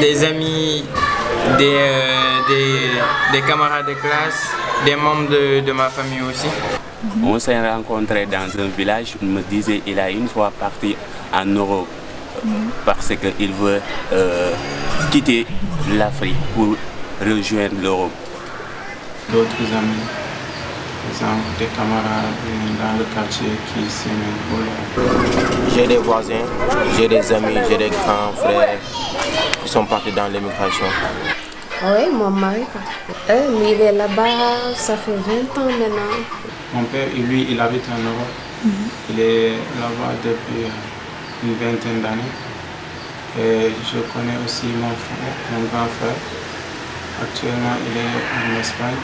des amis, des camarades de classe, des membres de ma famille aussi. On s'est rencontrés dans un village, il me disait qu'il a une fois parti en Europe parce qu'il veut quitter l'Afrique pour rejoindre l'Europe. D'autres amis, par exemple des camarades dans le quartier qui s'aiment pour l'Europe. J'ai des voisins, j'ai des amis, j'ai des grands frères qui sont partis dans l'immigration. Oui, mon mari, lui, il est là-bas, ça fait 20 ans maintenant. Mon père, lui, il habite en Europe. Il est là-bas depuis une vingtaine d'années. Et je connais aussi mon frère, mon grand frère. Actuellement, il est en Espagne.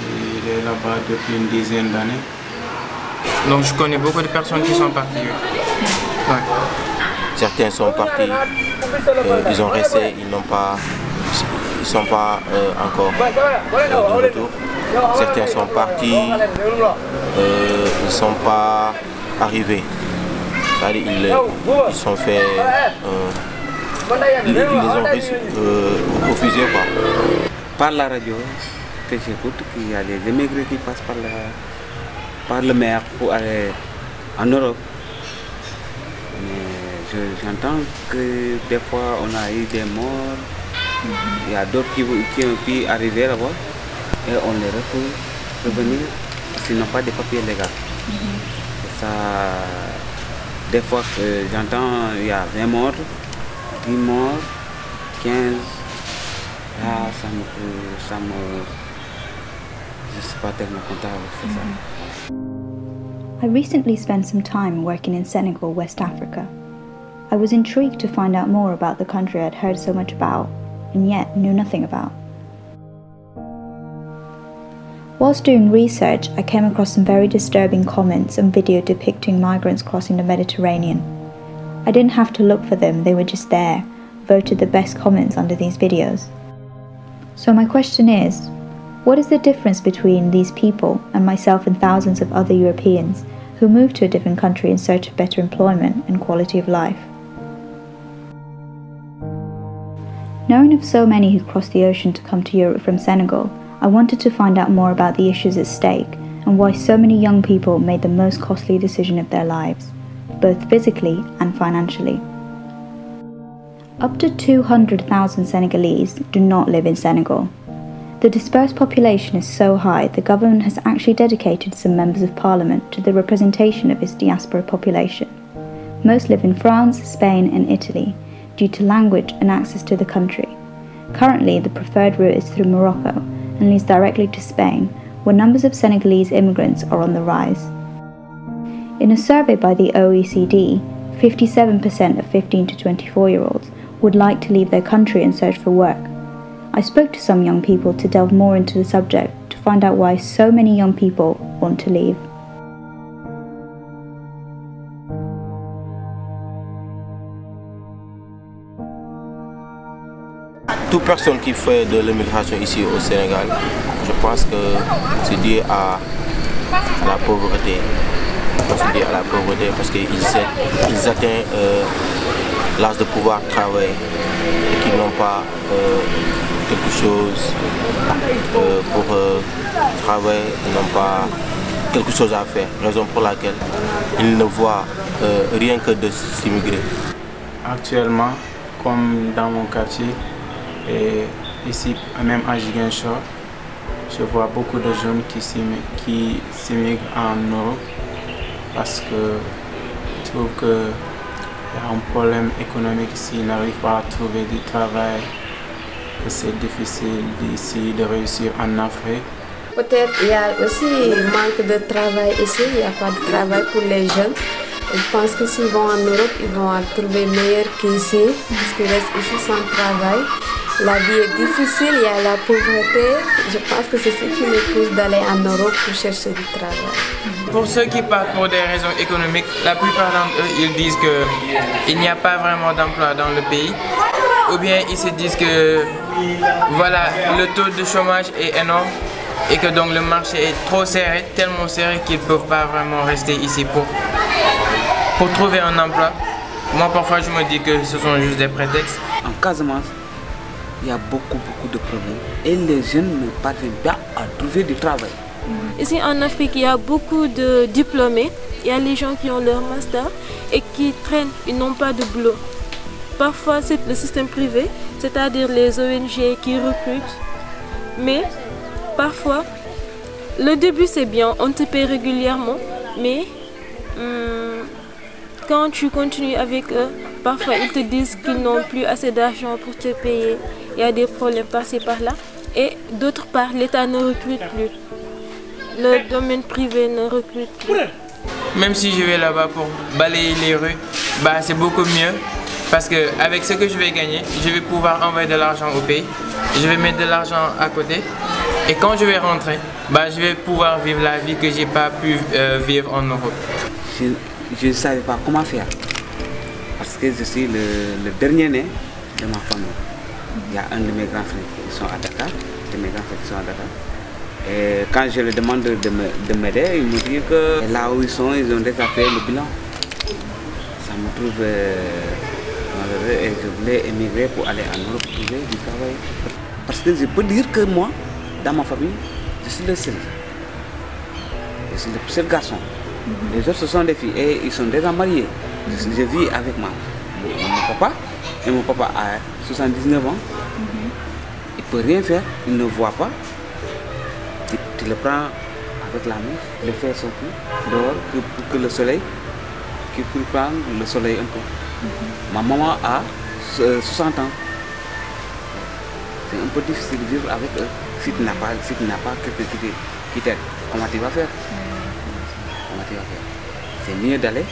Il est là-bas depuis une dizaine d'années. Donc je connais beaucoup de personnes qui sont parties. Ouais. Certains sont partis, ils ont resté, ils ne sont pas encore de retour. Certains sont partis, ils ne sont pas arrivés. C'est-à-dire ils sont fait, ils les ont refusés. Par la radio, que j'écoute qu'il y a des émigrés qui passent par le mer pour aller en Europe. Mais j'entends que des fois on a eu des morts. Il y a d'autres qui ont pu arriver là-bas et on les refuse revenir parce qu'ils n'ont pas de papiers légaux. Ça, des fois que j'entends il y a 20 morts, 10 morts, 15. Là, je ne suis pas tellement content avec ça. I recently spent some time working in Senegal, West Africa. I was intrigued to find out more about the country I'd heard so much about, and yet knew nothing about. Whilst doing research, I came across some very disturbing comments and video depicting migrants crossing the Mediterranean. I didn't have to look for them, they were just there, voted the best comments under these videos. So my question is, what is the difference between these people and myself and thousands of other Europeans who moved to a different country in search of better employment and quality of life? Knowing of so many who crossed the ocean to come to Europe from Senegal, I wanted to find out more about the issues at stake and why so many young people made the most costly decision of their lives, both physically and financially. Up to 200,000 Senegalese do not live in Senegal. The dispersed population is so high, the government has actually dedicated some members of parliament to the representation of its diaspora population. Most live in France, Spain and Italy, due to language and access to the country. Currently, the preferred route is through Morocco and leads directly to Spain, where numbers of Senegalese immigrants are on the rise. In a survey by the OECD, 57% of 15 to 24-year-olds would like to leave their country and search for work. I spoke to some young people to delve more into the subject to find out why so many young people want to leave. Toute personne qui fait de l'immigration ici au Sénégal, je pense que c'est dû à la pauvreté. C'est dû à la pauvreté parce qu'ils atteignent l'âge de pouvoir travailler et qu'ils n'ont pas quelque chose pour travailler, ils n'ont pas quelque chose à faire, raison pour laquelle ils ne voient rien que de s'immigrer. Actuellement, comme dans mon quartier, et ici même à Ziguinchor, je vois beaucoup de jeunes qui s'immigrent en Europe parce que je trouve qu'il y a un problème économique s'ils n'arrivent pas à trouver du travail. C'est difficile ici de réussir en Afrique. Peut-être il y a aussi manque de travail ici, il n'y a pas de travail pour les jeunes. Je pense que s'ils vont en Europe, ils vont trouver meilleur qu'ici, parce qu'ils restent ici sans travail. La vie est difficile, il y a la pauvreté. Je pense que c'est ce qui les pousse d'aller en Europe pour chercher du travail. Pour ceux qui partent pour des raisons économiques, la plupart d'entre eux, ils disent qu'il n'y a pas vraiment d'emploi dans le pays. Ou bien ils se disent que voilà, le taux de chômage est énorme et que donc le marché est trop serré, tellement serré qu'ils ne peuvent pas vraiment rester ici pour trouver un emploi. Moi parfois je me dis que ce sont juste des prétextes. en Casamance, il y a beaucoup de problèmes et les jeunes ne parviennent pas à trouver du travail. Ici en Afrique, il y a beaucoup de diplômés. Il y a les gens qui ont leur master et qui traînent, ils n'ont pas de boulot. Parfois, c'est le système privé, c'est-à-dire les ONG qui recrutent. Mais parfois, le début c'est bien, on te paie régulièrement, mais quand tu continues avec eux, parfois ils te disent qu'ils n'ont plus assez d'argent pour te payer. Il y a des problèmes par-ci par-là. Et d'autre part, l'État ne recrute plus. Le domaine privé ne recrute plus. Même si je vais là-bas pour balayer les rues, c'est beaucoup mieux parce qu'avec ce que je vais gagner, je vais pouvoir envoyer de l'argent au pays, je vais mettre de l'argent à côté et quand je vais rentrer, je vais pouvoir vivre la vie que je n'ai pas pu vivre en Europe. Je ne savais pas comment faire parce que je suis le dernier né de ma famille. Il y a un de mes grands frères qui sont à Dakar, Et quand je leur demande de m'aider, ils me disent que là où ils sont, ils ont déjà fait le bilan. Ça me trouve malheureux et je voulais émigrer pour aller en Europe trouver du travail. Parce que je peux dire que moi, dans ma famille, je suis le seul. Je suis le seul garçon. Les autres ce sont des filles et ils sont déjà mariés. Je vis avec mon papa et mon papa a 79 ans. Il ne peut rien faire, il ne voit pas. Tu le prends avec la main, le fais sortir dehors pour que le soleil, qu'il puisse prendre le soleil un peu. Ma maman a 60 ans. C'est un peu difficile de vivre avec eux. Si tu n'as pas quelqu'un qui t'aide, comment tu vas faire? C'est mieux d'aller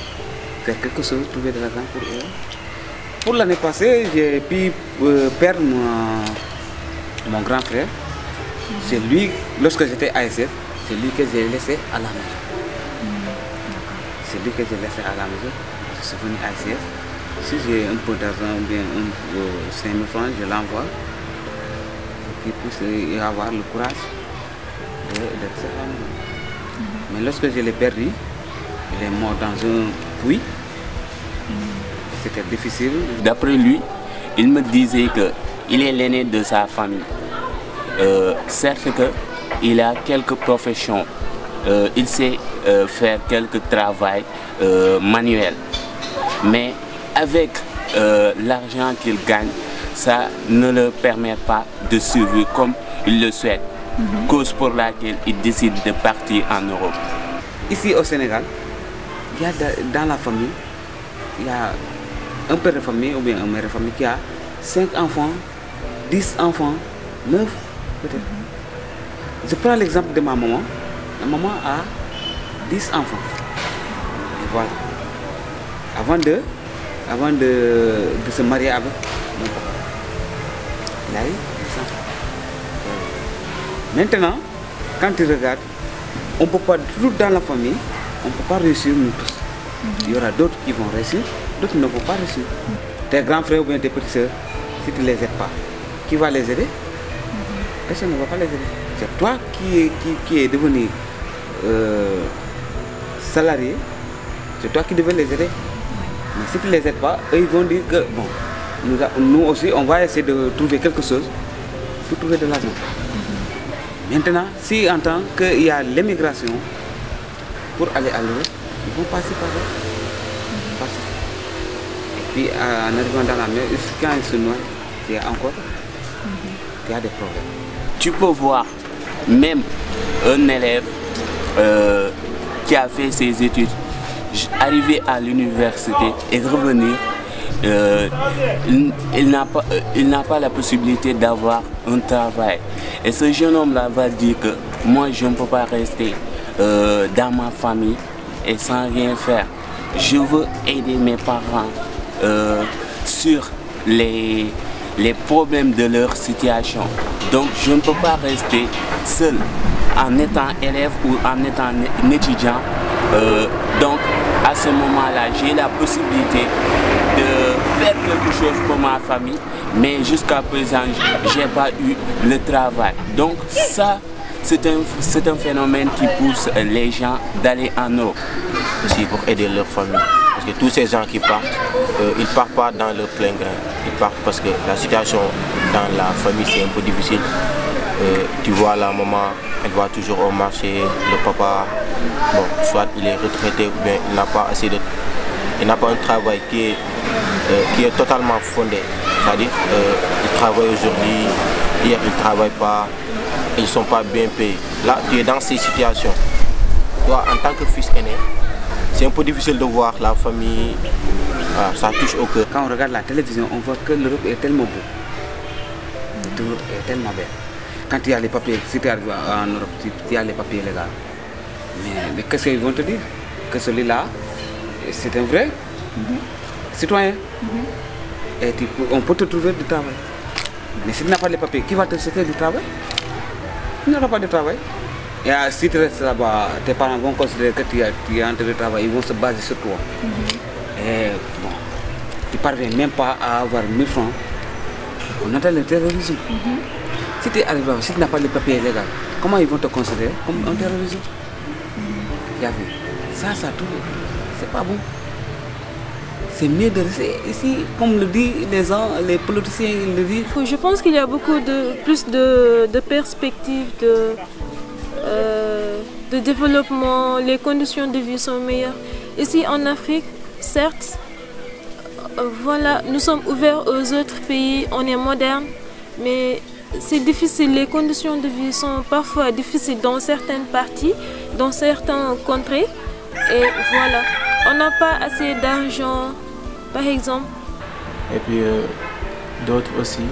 faire quelque chose, trouver de l'argent pour eux. Pour l'année passée, j'ai pu perdre mon grand frère. C'est lui, lorsque j'étais à ASF, c'est lui que j'ai laissé à la maison. C'est lui que j'ai laissé à la maison. Je suis venu à ASF. Si j'ai un peu d'argent ou bien 5 000 francs, je l'envoie pour qu'il puisse avoir le courage de rester à la maison. Mais lorsque je l'ai perdu, il est mort dans un puits. C'était difficile. D'après lui, il me disait qu'il est l'aîné de sa famille. Certes qu'il a quelques professions, il sait faire quelques travaux manuels, mais avec l'argent qu'il gagne, ça ne le permet pas de survivre comme il le souhaite, cause pour laquelle il décide de partir en Europe. Ici au Sénégal, il y a dans la famille, il y a un père de famille ou bien un mère de famille qui a 5 enfants, 10 enfants, 9 peut-être. Je prends l'exemple de ma maman. Ma maman a 10 enfants. Et voilà. Avant de se marier avec mon papa, il a eu 10 enfants. Maintenant, quand tu regardes, on ne peut pas, tout dans la famille, on ne peut pas réussir nous tous. Il y aura d'autres qui vont réussir, d'autres ne vont pas réussir. Tes grands frères ou bien tes petites sœurs, si tu ne les aides pas, qui va les aider? Personne ne va pas les aider. C'est toi qui es devenu salarié, c'est toi qui devais les aider. Mais si tu ne les aides pas, eux ils vont dire que bon, nous aussi on va essayer de trouver quelque chose pour trouver de l'argent. Maintenant, si en tant qu'il y a l'émigration, pour aller à l'Europe, ils vont passer par là. Et puis en arrivant dans la mer, quand ils se noient, il y a encore des problèmes. Tu peux voir même un élève qui a fait ses études, arriver à l'université et revenir, il n'a pas la possibilité d'avoir un travail. Et ce jeune homme-là va dire que moi je ne peux pas rester dans ma famille et sans rien faire. Je veux aider mes parents sur les problèmes de leur situation. Donc je ne peux pas rester seul en étant élève ou en étant étudiant. Donc à ce moment-là, j'ai la possibilité de faire quelque chose pour ma famille, mais jusqu'à présent, je n'ai pas eu le travail. Donc ça, c'est un phénomène qui pousse les gens d'aller en Europe. Aussi pour aider leur famille, Parce que tous ces gens qui partent, ils ne partent pas dans le plein grain. Ils partent parce que la situation dans la famille c'est un peu difficile. Tu vois la maman, elle va toujours au marché, le papa, bon, soit il est retraité ou bien il n'a pas assez de... Il n'a pas un travail qui est totalement fondé. C'est-à-dire, il travaille aujourd'hui, hier il ne travaille pas, ils ne sont pas bien payés. Là, tu es dans ces situations. Toi, en tant que fils aîné, c'est un peu difficile de voir la famille, ça touche au cœur. Quand on regarde la télévision, on voit que l'Europe est tellement beau. L'Europe est tellement belle. Quand il y a les papiers, si tu arrives en Europe, il y a les papiers légaux. Mais qu'est-ce qu'ils vont te dire? Que celui-là, c'est un vrai citoyen. Et on peut te trouver du travail. Mais si tu n'as pas les papiers, qui va te chercher du travail? Il n'y aura pas de travail. Et si tu restes là-bas, tes parents vont considérer que tu es en train de travailler, ils vont se baser sur toi. Et bon, tu ne parviens même pas à avoir 1000 francs. On entend le terrorisme. Si tu arrives là, si tu n'as pas les papiers légaux, comment ils vont te considérer comme un terroriste? Tu as vu? Ça tout, c'est pas bon. C'est mieux de rester ici, comme le disent les gens, les politiciens, ils le disent. Je pense qu'il y a plus de perspectives de développement, les conditions de vie sont meilleures. Ici en Afrique, certes, voilà, nous sommes ouverts aux autres pays, on est moderne, mais c'est difficile, les conditions de vie sont parfois difficiles dans certaines parties, dans certains contrées. Et voilà, on n'a pas assez d'argent, par exemple. Et puis d'autres aussi,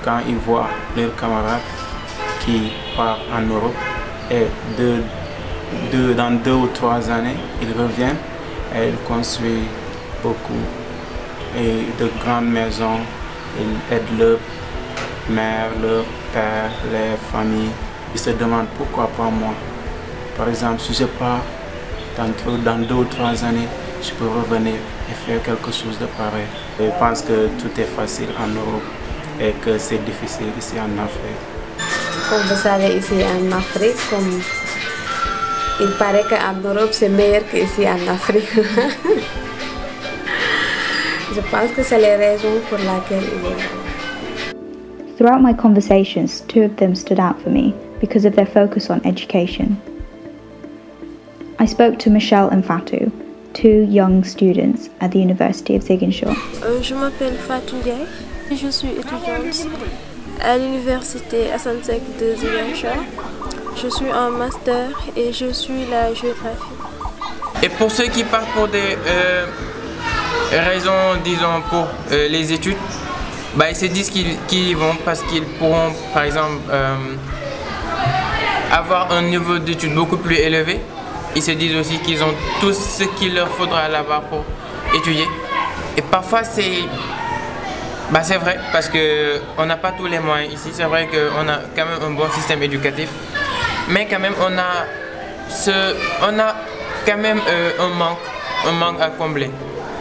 quand ils voient leurs camarades qui partent en Europe, et dans 2 ou 3 années, ils reviennent et ils construisent beaucoup et de grandes maisons, ils aident leur mère, leur père, les familles. Ils se demandent pourquoi pas moi. Par exemple, si je pars dans 2 ou 3 années, je peux revenir et faire quelque chose de pareil. Je pense que tout est facile en Europe et que c'est difficile ici en Afrique. Comme vous savez, ici en Afrique, il paraît qu'en Europe c'est meilleur qu'ici en Afrique. Je pense que c'est les raisons pour lesquelles il est là. Throughout my conversations, 2 of them stood out for me because of their focus on education. I spoke to Michelle and Fatou, 2 young students at the University of Ziguinchor. Je m'appelle Fatou Ndiaye, je suis étudiante à l'Université Assane Seck de Ziguinchor. Je suis en master et je suis la géographie. Et pour ceux qui partent pour des raisons, disons, pour les études, bah, ils se disent qu'ils y vont parce qu'ils pourront, par exemple, avoir un niveau d'études beaucoup plus élevé. Ils se disent aussi qu'ils ont tout ce qu'il leur faudra là-bas pour étudier. Et parfois, c'est vrai parce qu'on n'a pas tous les moyens ici. C'est vrai qu'on a quand même un bon système éducatif. Mais quand même, on a quand même un manque à combler.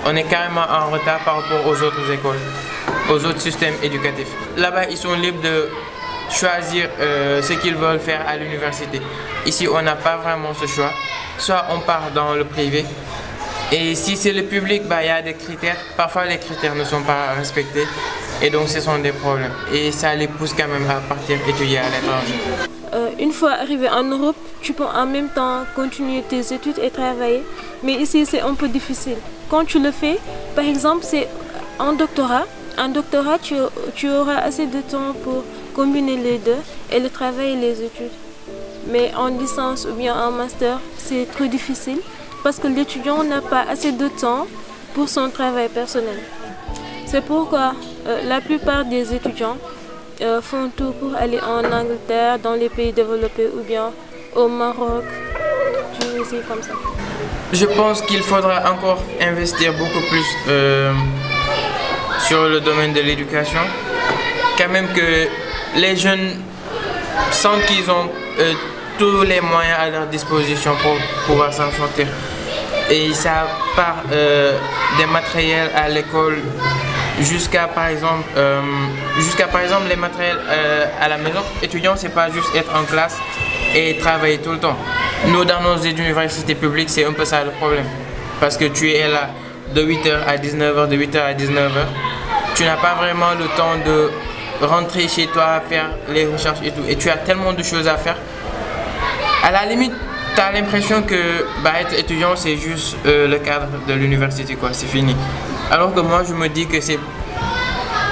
On est carrément en retard par rapport aux autres écoles, aux autres systèmes éducatifs. Là-bas, ils sont libres de choisir ce qu'ils veulent faire à l'université. Ici, on n'a pas vraiment ce choix. Soit on part dans le privé, et si c'est le public, bah, y a des critères. Parfois, les critères ne sont pas respectés, et donc ce sont des problèmes. Et ça les pousse quand même à partir étudier à l'étranger. Une fois arrivé en Europe, tu peux en même temps continuer tes études et travailler. Mais ici, c'est un peu difficile. Quand tu le fais, par exemple, c'est en doctorat. En doctorat, tu auras assez de temps pour combiner les deux, et le travail et les études. Mais en licence ou bien en master, c'est trop difficile parce que l'étudiant n'a pas assez de temps pour son travail personnel. C'est pourquoi la plupart des étudiants font tout pour aller en Angleterre, dans les pays développés ou bien au Maroc, Tunisie, comme ça. Je pense qu'il faudra encore investir beaucoup plus sur le domaine de l'éducation. Quand même que les jeunes sentent qu'ils ont tous les moyens à leur disposition pour pouvoir s'en sortir. Et ça part des matériels à l'école jusqu'à par exemple les matériels à la maison. Étudiant, c'est pas juste être en classe et travailler tout le temps. Nous, dans nos universités publiques, c'est un peu ça le problème. Parce que tu es là de 8h à 19h, de 8h à 19h. Tu n'as pas vraiment le temps de rentrer chez toi, faire les recherches et tout. Et tu as tellement de choses à faire. À la limite, tu as l'impression que être étudiant, c'est juste le cadre de l'université, quoi. C'est fini. Alors que moi, je me dis que c'est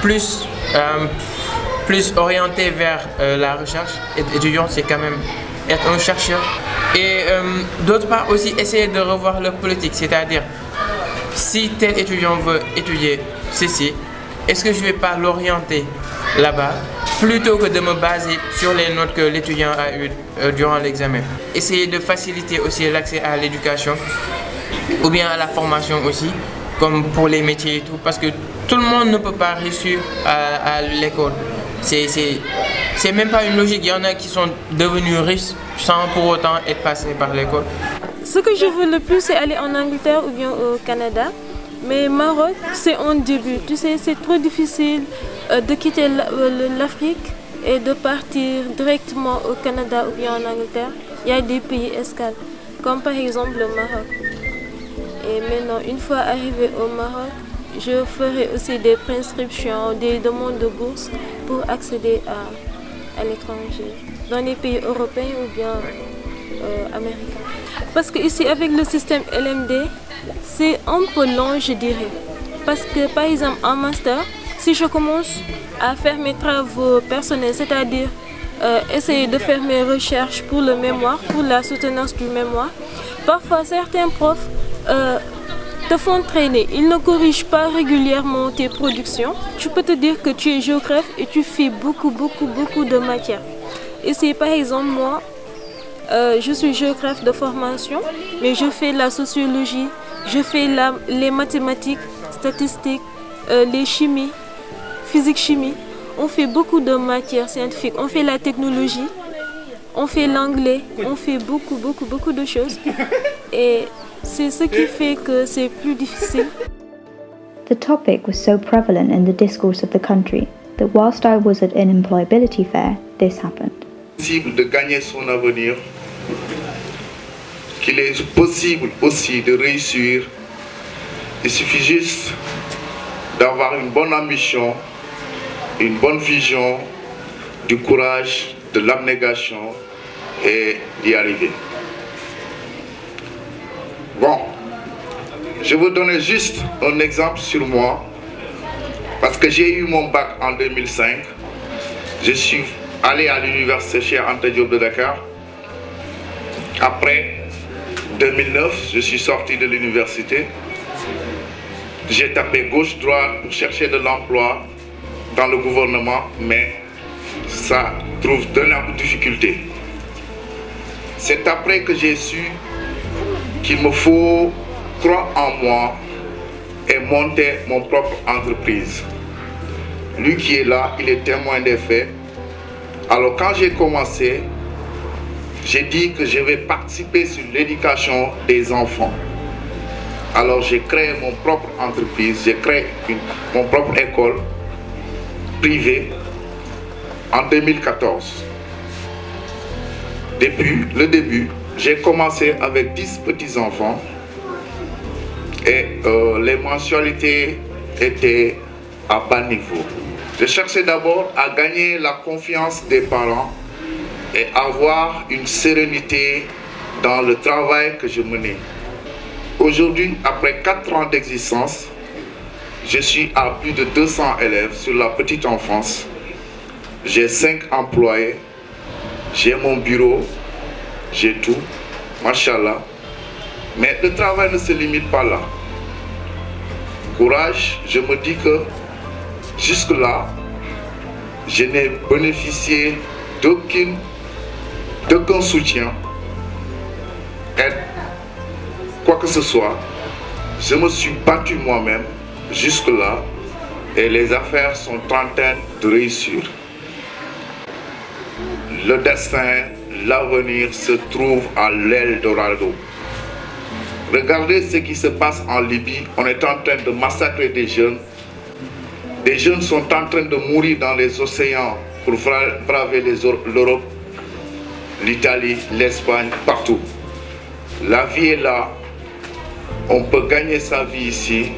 plus orienté vers la recherche. Être étudiant, c'est quand même être un chercheur. Et d'autre part aussi, essayer de revoir le politique. C'est-à-dire, si tel étudiant veut étudier ceci, est-ce que je ne vais pas l'orienter là-bas plutôt que de me baser sur les notes que l'étudiant a eues durant l'examen. Essayer de faciliter aussi l'accès à l'éducation ou bien à la formation aussi, comme pour les métiers et tout, parce que tout le monde ne peut pas réussir à l'école. C'est même pas une logique. Il y en a qui sont devenus riches sans pour autant être passés par l'école. Ce que je veux le plus, c'est aller en Angleterre ou bien au Canada. Mais Maroc, c'est un début. Tu sais, c'est trop difficile de quitter l'Afrique et de partir directement au Canada ou bien en Angleterre. Il y a des pays escales, comme par exemple le Maroc. Et maintenant, une fois arrivé au Maroc, je ferai aussi des prescriptions, des demandes de bourse pour accéder à l'étranger, dans les pays européens ou bien américains. Parce qu'ici, avec le système LMD, c'est un peu long, je dirais. Parce que, par exemple, en master, si je commence à faire mes travaux personnels, c'est-à-dire essayer de faire mes recherches pour le mémoire, pour la soutenance du mémoire, parfois certains profs te font traîner. Ils ne corrigent pas régulièrement tes productions. Tu peux te dire que tu es géographe et tu fais beaucoup de matière. Ici, par exemple, moi, je suis géographe de formation, mais je fais la sociologie, je fais les mathématiques, statistiques, les chimies, physique-chimie. On fait beaucoup de matières scientifiques. On fait la technologie, on fait l'anglais, on fait beaucoup de choses. Et c'est ce qui fait que c'est plus difficile. The topic was so prevalent in the discourse of the country that whilst I was at an employability fair, this happened. Possible de gagner son avenir, qu'il est possible aussi de réussir. Il suffit juste d'avoir une bonne ambition, une bonne vision, du courage, de l'abnégation et d'y arriver. Bon, je vais vous donner juste un exemple sur moi, parce que j'ai eu mon bac en 2005. Je suis allé à l'université Cheikh Anta Diop de Dakar. Après 2009, je suis sorti de l'université. J'ai tapé gauche-droite pour chercher de l'emploi dans le gouvernement, mais ça trouve d'énormes difficultés. C'est après que j'ai su qu'il me faut croire en moi et monter mon propre entreprise. Lui qui est là, il est témoin des faits. Alors quand j'ai commencé, j'ai dit que je vais participer sur l'éducation des enfants. Alors j'ai créé mon propre entreprise, j'ai créé mon propre école privée en 2014. Depuis le début, j'ai commencé avec 10 petits-enfants et les mensualités étaient à bas niveau. Je cherchais d'abord à gagner la confiance des parents et avoir une sérénité dans le travail que je menais. Aujourd'hui, après 4 ans d'existence, je suis à plus de 200 élèves sur la petite enfance. J'ai 5 employés, j'ai mon bureau, j'ai tout, machallah. Mais le travail ne se limite pas là. Courage, je me dis que jusque-là, je n'ai bénéficié d'aucun soutien, aide, quoi que ce soit. Je me suis battu moi-même jusque-là et les affaires sont en train de réussir. Le destin, l'avenir se trouve à l'Eldorado. Regardez ce qui se passe en Libye. On est en train de massacrer des jeunes. Des jeunes sont en train de mourir dans les océans pour braver l'Europe, l'Italie, l'Espagne, partout. La vie est là. on peut gagner sa vie ici,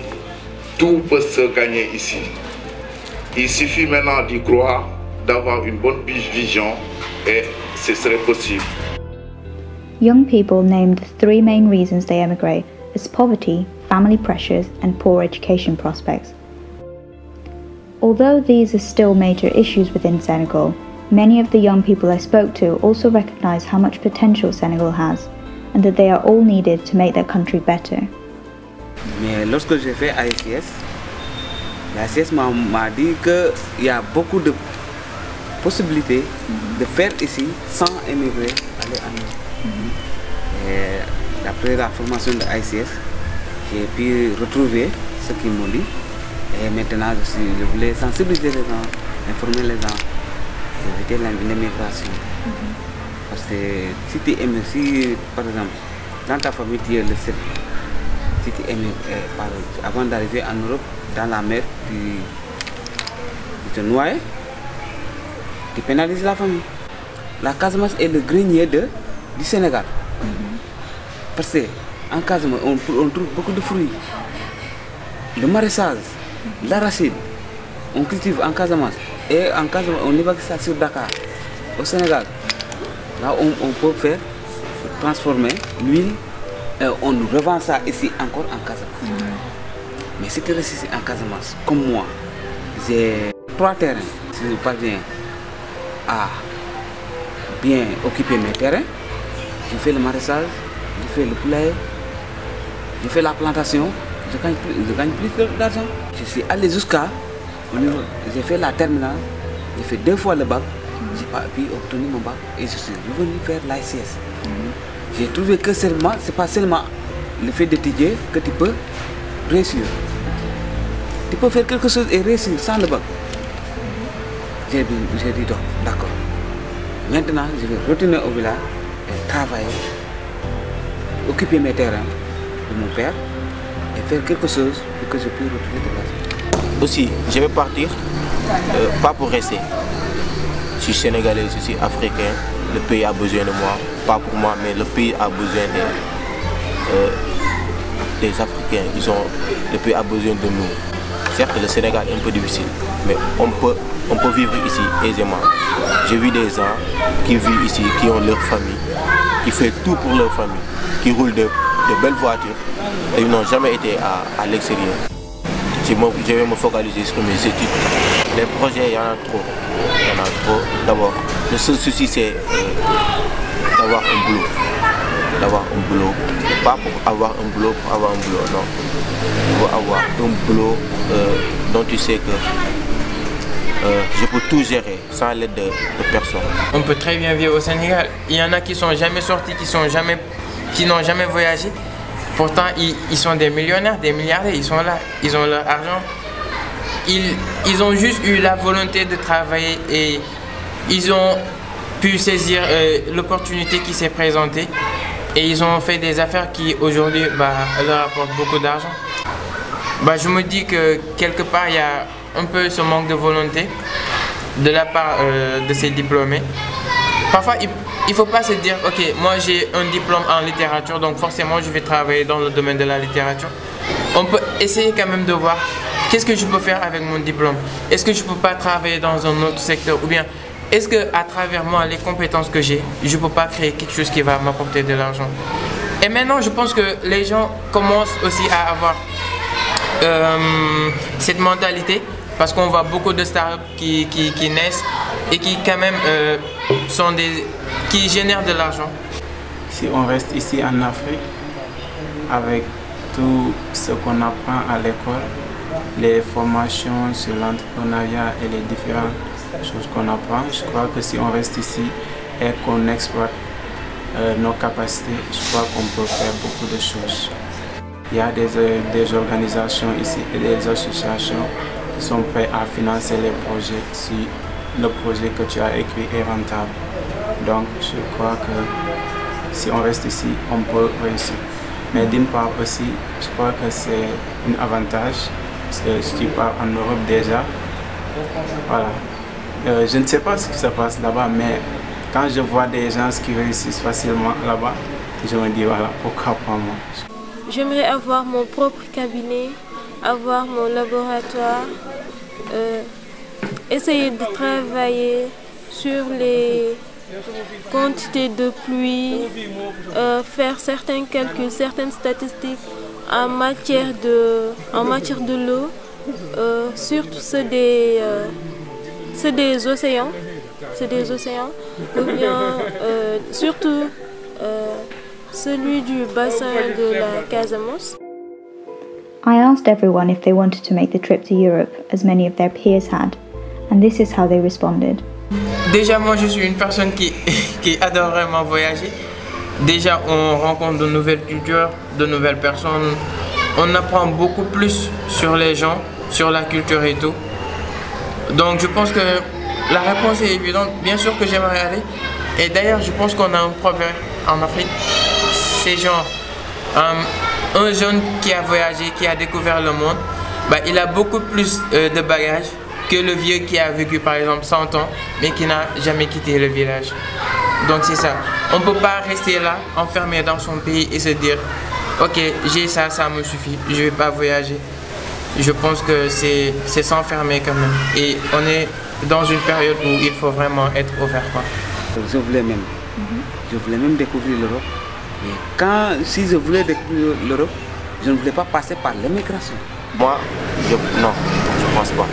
tout peut se gagner ici. Il suffit maintenant d'y croire, d'avoir une bonne vision et ce serait possible. Young people named the 3 main reasons they emigrate as poverty, family pressures and poor education prospects. Although these are still major issues within Senegal, many of the young people I spoke to also recognize how much potential Senegal has and that they are all needed to make their country better. Mais lorsque j'ai fait ASS, l'ASS m'a dit qu'il y a beaucoup de possibilités de faire ici sans émigrer, aller en Europe. D'après la formation de ASS, j'ai pu retrouver ce qu'ils m'ont dit. Et maintenant, je voulais sensibiliser les gens, informer les gens, éviter l'immigration. Parce que si tu émigres, si par exemple, dans ta famille tu es le seul, si tu émigres, avant d'arriver en Europe, dans la mer, tu te noies, tu pénalises la famille. La Casamance est le grenier du Sénégal. Parce qu'en Casamance, on trouve beaucoup de fruits. Le maraîchage, l'arachide, on cultive en Casamance. Et en Casamance, on évacue ça sur Dakar. Au Sénégal, là on peut faire, transformer l'huile et on revend ça ici encore en Casamance. Mais si tu restes ici en Casamance, comme moi, j'ai 3 terrains. Si je parviens à bien occuper mes terrains, je fais le maraîchage, je fais le poulailler, je fais la plantation, je gagne plus d'argent. Je suis allé jusqu'à, j'ai fait la terminale, j'ai fait 2 fois le bac, j'ai pas pu obtenir mon bac et je suis revenu faire l'ACS. J'ai trouvé que seulement, c'est pas seulement le fait d'étudier que tu peux réussir. Tu peux faire quelque chose et réussir sans le bac. J'ai dit d'accord. Maintenant, je vais retourner au village et travailler, occuper mes terrains de mon père et faire quelque chose pour que je puisse retrouver de l'argent. Aussi, je vais partir, pas pour rester. Je suis sénégalais, je suis africain, le pays a besoin de moi, pas pour moi, mais le pays a besoin des Africains, le pays a besoin de nous. Certes, le Sénégal est un peu difficile, mais on peut vivre ici aisément. J'ai vu des gens qui vivent ici, qui ont leur famille, qui font tout pour leur famille, qui roulent de belles voitures et ils n'ont jamais été à l'extérieur. Je vais me focaliser sur mes études. Les projets, il y en a trop. Il y en a trop. D'abord, le seul souci c'est d'avoir un boulot. D'avoir un boulot. Pas pour avoir un boulot, non. Il faut avoir un boulot dont tu sais que je peux tout gérer sans l'aide de personne. On peut très bien vivre au Sénégal. Il y en a qui sont jamais sortis, qui n'ont jamais voyagé. Pourtant, ils sont des millionnaires, des milliardaires, ils sont là, ils ont leur argent. Ils ont juste eu la volonté de travailler et ils ont pu saisir l'opportunité qui s'est présentée. Et ils ont fait des affaires qui aujourd'hui leur apportent beaucoup d'argent. Je me dis que quelque part il y a un peu ce manque de volonté de la part de ces diplômés. Parfois il ne faut pas se dire ok, moi j'ai un diplôme en littérature donc forcément je vais travailler dans le domaine de la littérature. On peut essayer quand même de voir qu'est-ce que je peux faire avec mon diplôme. Est-ce que je ne peux pas travailler dans un autre secteur ou bien est-ce qu'à travers moi, les compétences que j'ai, je ne peux pas créer quelque chose qui va m'apporter de l'argent? Et maintenant, je pense que les gens commencent aussi à avoir cette mentalité parce qu'on voit beaucoup de startups qui naissent et qui quand même qui génèrent de l'argent. Si on reste ici en Afrique, avec tout ce qu'on apprend à l'école, les formations sur l'entrepreneuriat et les différentes choses qu'on apprend, je crois que si on reste ici et qu'on exploite nos capacités, je crois qu'on peut faire beaucoup de choses. Il y a des organisations ici et des associations qui sont prêtes à financer les projets si le projet que tu as écrit est rentable. Donc je crois que si on reste ici, on peut réussir. Mais d'une part aussi, je crois que c'est un avantage parce que si tu pars en Europe déjà, voilà. Je ne sais pas ce qui se passe là-bas, mais quand je vois des gens qui réussissent facilement là-bas, je me dis voilà, pourquoi pas moi. j'aimerais avoir mon propre cabinet, avoir mon laboratoire, essayer de travailler sur les quantités de pluie, faire certains calculs, certaines statistiques en matière de l'eau, surtout ceux des océans, ou bien surtout celui du bassin de la Casamance. I asked everyone if they wanted to make the trip to Europe, as many of their peers had, and this is how they responded. Déjà, moi, je suis une personne qui adore vraiment voyager. Déjà, on rencontre de nouvelles cultures, de nouvelles personnes. On apprend beaucoup plus sur les gens, sur la culture et tout. Donc, je pense que la réponse est évidente. Bien sûr que j'aimerais aller. Et d'ailleurs, je pense qu'on a un proverbe en Afrique. C'est genre, un jeune qui a voyagé, qui a découvert le monde, il a beaucoup plus de bagages que le vieux qui a vécu par exemple 100 ans mais qui n'a jamais quitté le village. Donc c'est ça. On ne peut pas rester là, enfermé dans son pays et se dire ok, j'ai ça, ça me suffit, je ne vais pas voyager. Je pense que c'est s'enfermer quand même. Et on est dans une période où il faut vraiment être ouvert, quoi. Je voulais même découvrir l'Europe. Mais si je voulais découvrir l'Europe, je ne voulais pas passer par l'immigration. Moi, non, je ne pense pas.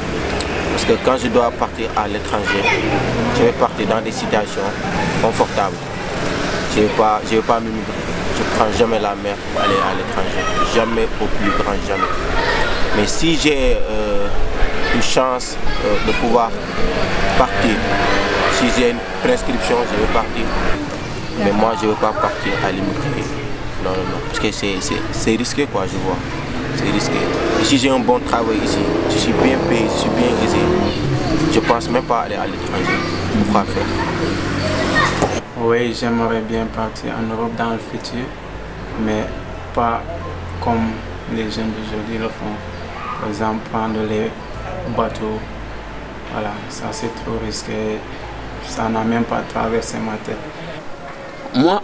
Parce que quand je dois partir à l'étranger, je vais partir dans des situations confortables. Je ne vais pas m'immigrer. Je ne prends jamais la mer pour aller à l'étranger. Jamais, au plus grand jamais. Mais si j'ai une chance de pouvoir partir, si j'ai une prescription, je vais partir. Mais moi, je ne veux pas partir à l'immigrer. Non, non, non. Parce que c'est risqué, quoi, je vois. C'est risqué. Et si j'ai un bon travail ici, je suis bien payé, je suis bien aisé, je ne pense même pas aller à l'étranger. Pourquoi faire? Oui, j'aimerais bien partir en Europe dans le futur, mais pas comme les jeunes d'aujourd'hui le font. Par exemple, prendre les bateaux. Voilà, ça c'est trop risqué. Ça n'a même pas traversé ma tête. Moi,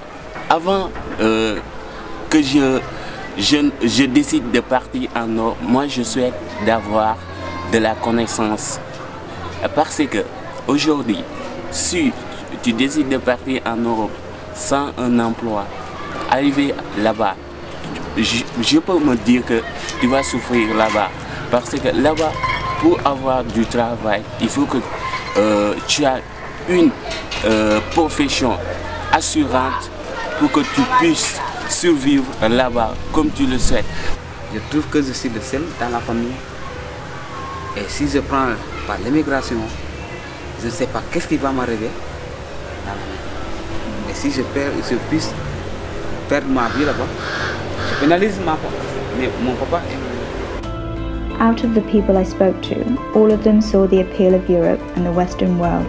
avant que je décide de partir en Europe, moi je souhaite d'avoir de la connaissance. Parce que aujourd'hui, si tu décides de partir en Europe sans un emploi, arriver là-bas, je peux me dire que tu vas souffrir là-bas. Parce que là-bas, pour avoir du travail, il faut que tu aies une profession assurante pour que tu puisses survivre là-bas comme tu le souhaites. Je trouve que je suis le seul dans la famille. Et si je prends par l'immigration, je ne sais pas qu'est-ce qui va m'arriver. Et si je puisse perdre ma vie là-bas, je pénalise mon papa. Out of the people I spoke to, all of them saw the appeal of Europe and the Western world.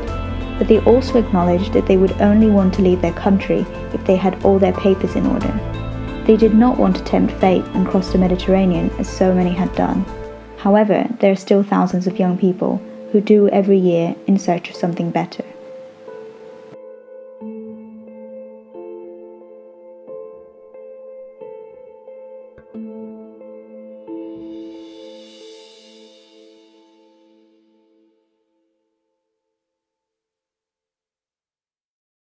But they also acknowledged that they would only want to leave their country if they had all their papers in order. They did not want to tempt fate and cross the Mediterranean as so many had done. However, there are still thousands of young people who do every year in search of something better.